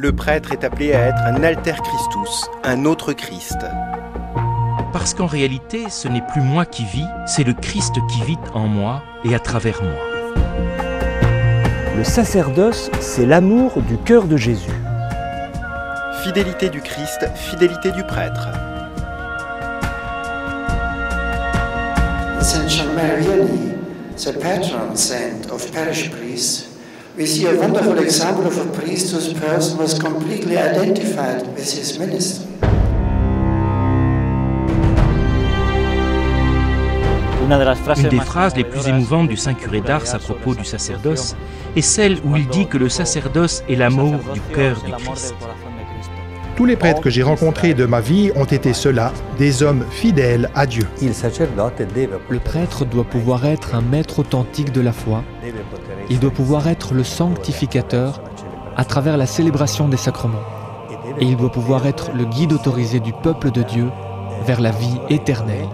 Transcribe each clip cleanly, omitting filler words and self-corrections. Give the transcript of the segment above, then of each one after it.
le prêtre est appelé à être un alter Christus, un autre Christ. Parce qu'en réalité, ce n'est plus moi qui vis, c'est le Christ qui vit en moi et à travers moi. Le sacerdoce, c'est l'amour du cœur de Jésus. Fidélité du Christ, fidélité du prêtre. Saint Jean-Marie, the patron saint of parish priests, we see a wonderful example of a priest whose person was completely identified with his ministry. Une des phrases les plus émouvantes du saint curé d'Ars à propos du sacerdoce est celle où il dit que le sacerdoce est l'amour du cœur du Christ. Tous les prêtres que j'ai rencontrés de ma vie ont été ceux-là, des hommes fidèles à Dieu. Le prêtre doit pouvoir être un maître authentique de la foi. Il doit pouvoir être le sanctificateur à travers la célébration des sacrements. Et il doit pouvoir être le guide autorisé du peuple de Dieu vers la vie éternelle.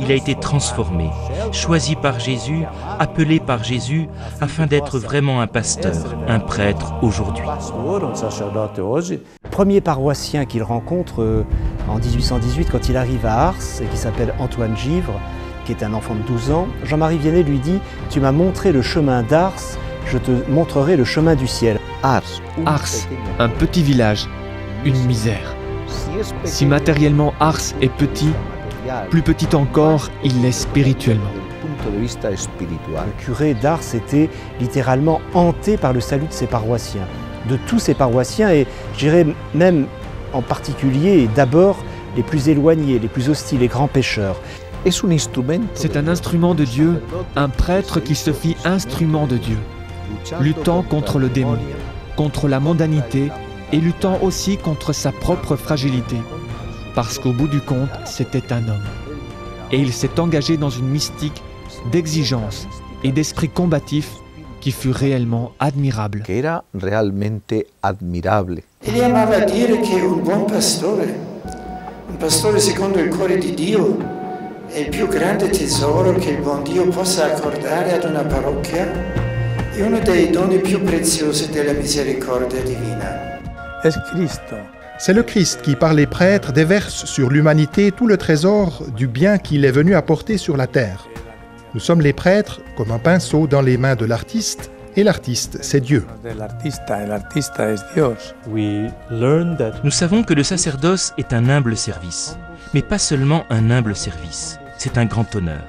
Il a été transformé, choisi par Jésus, appelé par Jésus, afin d'être vraiment un pasteur, un prêtre aujourd'hui. Le premier paroissien qu'il rencontre en 1818 quand il arrive à Ars, et qui s'appelle Antoine Givre, qui est un enfant de 12 ans, Jean-Marie Vianney lui dit « Tu m'as montré le chemin d'Ars, je te montrerai le chemin du ciel. » Ars, un petit village, une misère. Si matériellement Ars est petit, plus petit encore, il l'est spirituellement. Le curé d'Ars était littéralement hanté par le salut de ses paroissiens, de tous ses paroissiens, et je dirais même en particulier et d'abord les plus éloignés, les plus hostiles, les grands pécheurs. C'est un instrument de Dieu, un prêtre qui se fit instrument de Dieu, luttant contre le démon, contre la mondanité et luttant aussi contre sa propre fragilité. Parce qu'au bout du compte, c'était un homme. Et il s'est engagé dans une mystique d'exigence et d'esprit combatif qui fut réellement admirable. Il amava dire che un buon pastore secondo il cuore di Dio, è il più grande tesoro che il buon Dio possa accordare ad una parrocchia e uno dei doni più preziosi della misericordia divina. È Cristo. C'est le Christ qui, par les prêtres, déverse sur l'humanité tout le trésor du bien qu'il est venu apporter sur la terre. Nous sommes les prêtres comme un pinceau dans les mains de l'artiste, et l'artiste, c'est Dieu. Nous savons que le sacerdoce est un humble service, mais pas seulement un humble service, c'est un grand honneur.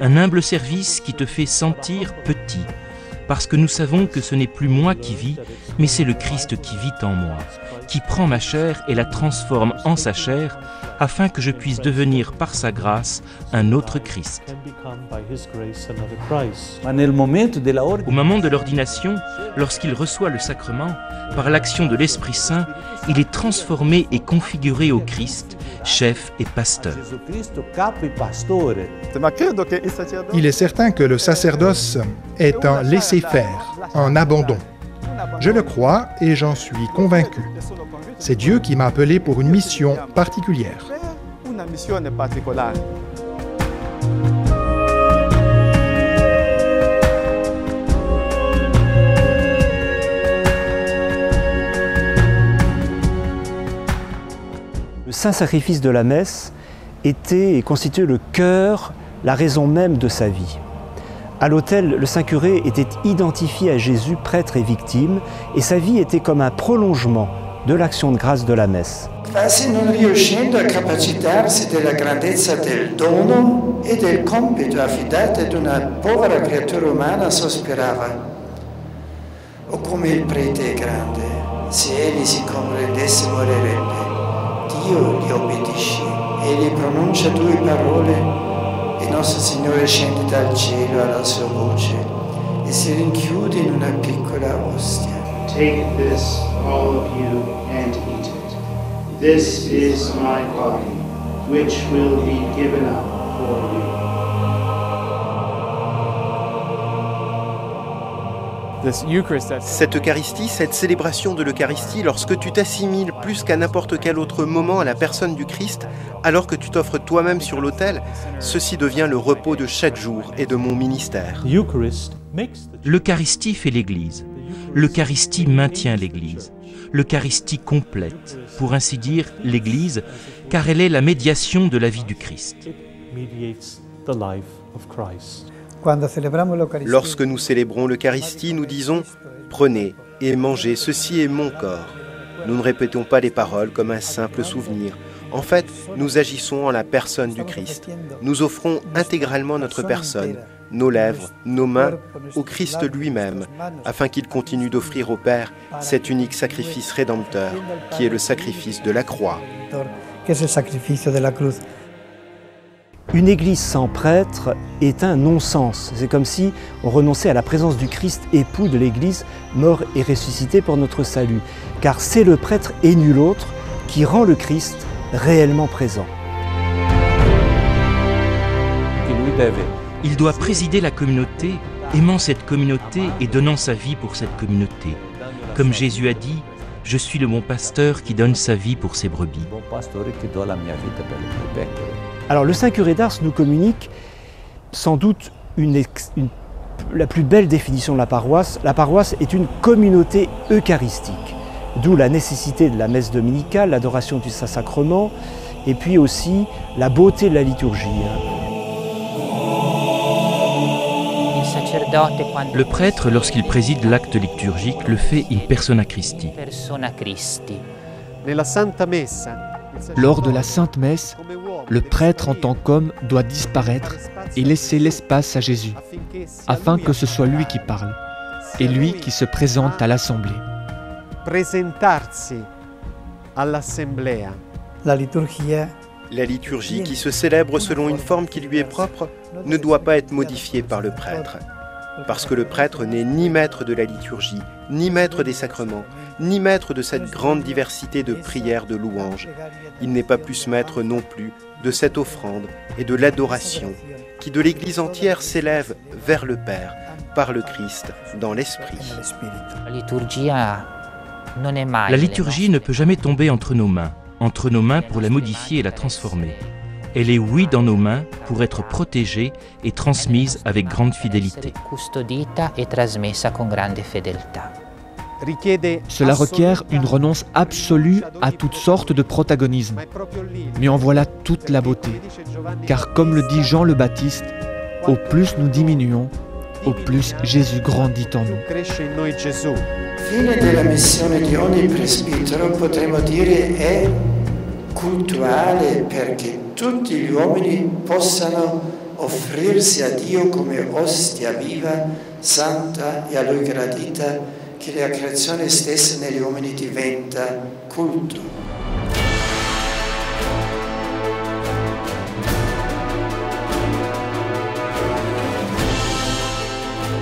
Un humble service qui te fait sentir petit, parce que nous savons que ce n'est plus moi qui vis, mais c'est le Christ qui vit en moi, qui prend ma chair et la transforme en sa chair, afin que je puisse devenir par sa grâce un autre Christ. Au moment de l'ordination, lorsqu'il reçoit le sacrement, par l'action de l'Esprit Saint, il est transformé et configuré au Christ, chef et pasteur. Il est certain que le sacerdoce est un laisser-faire, un abandon. Je le crois et j'en suis convaincu. C'est Dieu qui m'a appelé pour une mission particulière. Le saint sacrifice de la messe était et constituait le cœur, la raison même de sa vie. À l'autel, le saint curé était identifié à Jésus, prêtre et victime, et sa vie était comme un prolongement de l'action de grâce de la messe. Quasi non riuscendo a capacitarsi della grandezza del dono e del compito affidato ad una povera creatura umana, sospirava: o come il prete è grande, se egli si comprendesse morirebbe. Dio gli obbedisce, egli pronuncia due parole e nostro Signore scende dal cielo alla sua voce e si rinchiude in una piccola ostia. Take this, all of you, and eat it. This is my body, which will be given up for you. Cette Eucharistie, cette célébration de l'Eucharistie, lorsque tu t'assimiles plus qu'à n'importe quel autre moment à la personne du Christ, alors que tu t'offres toi-même sur l'autel, ceci devient le repos de chaque jour et de mon ministère. L'Eucharistie fait l'Église. L'Eucharistie maintient l'Église. L'Eucharistie complète, pour ainsi dire, l'Église, car elle est la médiation de la vie du Christ. Lorsque nous célébrons l'Eucharistie, nous disons « Prenez et mangez, ceci est mon corps ». Nous ne répétons pas les paroles comme un simple souvenir. En fait, nous agissons en la personne du Christ. Nous offrons intégralement notre personne, nos lèvres, nos mains, au Christ lui-même, afin qu'il continue d'offrir au Père cet unique sacrifice rédempteur, qui est le sacrifice de la croix. Une église sans prêtre est un non-sens. C'est comme si on renonçait à la présence du Christ, époux de l'église, mort et ressuscité pour notre salut. Car c'est le prêtre et nul autre qui rend le Christ réellement présent. Il doit présider la communauté, aimant cette communauté et donnant sa vie pour cette communauté. Comme Jésus a dit, « Je suis le bon pasteur qui donne sa vie pour ses brebis ». Alors le Saint Curé d'Ars nous communique sans doute la plus belle définition de la paroisse. La paroisse est une communauté eucharistique, d'où la nécessité de la messe dominicale, l'adoration du Saint-Sacrement, et puis aussi la beauté de la liturgie. Le prêtre, lorsqu'il préside l'acte liturgique, le fait in persona Christi. Lors de la Sainte Messe, le prêtre en tant qu'homme doit disparaître et laisser l'espace à Jésus, afin que ce soit lui qui parle, et lui qui se présente à l'Assemblée. La liturgie, qui se célèbre selon une forme qui lui est propre, ne doit pas être modifiée par le prêtre. Parce que le prêtre n'est ni maître de la liturgie, ni maître des sacrements, ni maître de cette grande diversité de prières, de louanges. Il n'est pas plus maître non plus de cette offrande et de l'adoration qui de l'Église entière s'élève vers le Père par le Christ dans l'Esprit. La liturgie ne peut jamais tomber entre nos mains pour la modifier et la transformer. Elle est oui dans nos mains pour être protégée et transmise avec grande fidélité. Cela requiert une renonce absolue à toutes sortes de protagonisme. Mais en voilà toute la beauté. Car comme le dit Jean le Baptiste, au plus nous diminuons, au plus Jésus grandit en nous. Fine della missione di ogni presbitero potremmo dire è cultuale perché tutti gli uomini possano offrirsi a Dio come ostia viva, santa e a Lui gradita, che la creazione stessa negli uomini diventa culto.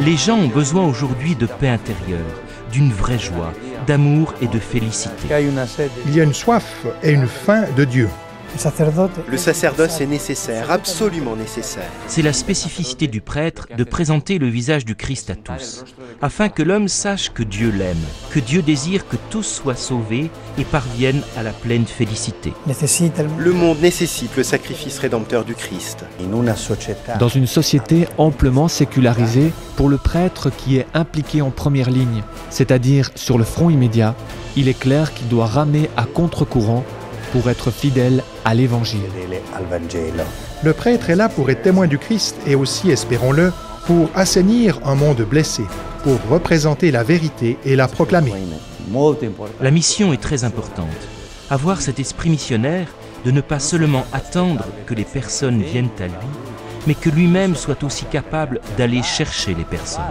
Les gens ont besoin aujourd'hui de paix intérieure, d'une vraie joie, d'amour et de félicité. Il y a une soif et une faim de Dieu. Le sacerdoce est nécessaire, absolument nécessaire. C'est la spécificité du prêtre de présenter le visage du Christ à tous, afin que l'homme sache que Dieu l'aime, que Dieu désire que tous soient sauvés et parviennent à la pleine félicité. Le monde nécessite le sacrifice rédempteur du Christ. Dans une société amplement sécularisée, pour le prêtre qui est impliqué en première ligne, c'est-à-dire sur le front immédiat, il est clair qu'il doit ramer à contre-courant pour être fidèle à l'Évangile. Le prêtre est là pour être témoin du Christ et aussi, espérons-le, pour assainir un monde blessé, pour représenter la vérité et la proclamer. La mission est très importante. Avoir cet esprit missionnaire de ne pas seulement attendre que les personnes viennent à lui, mais que lui-même soit aussi capable d'aller chercher les personnes.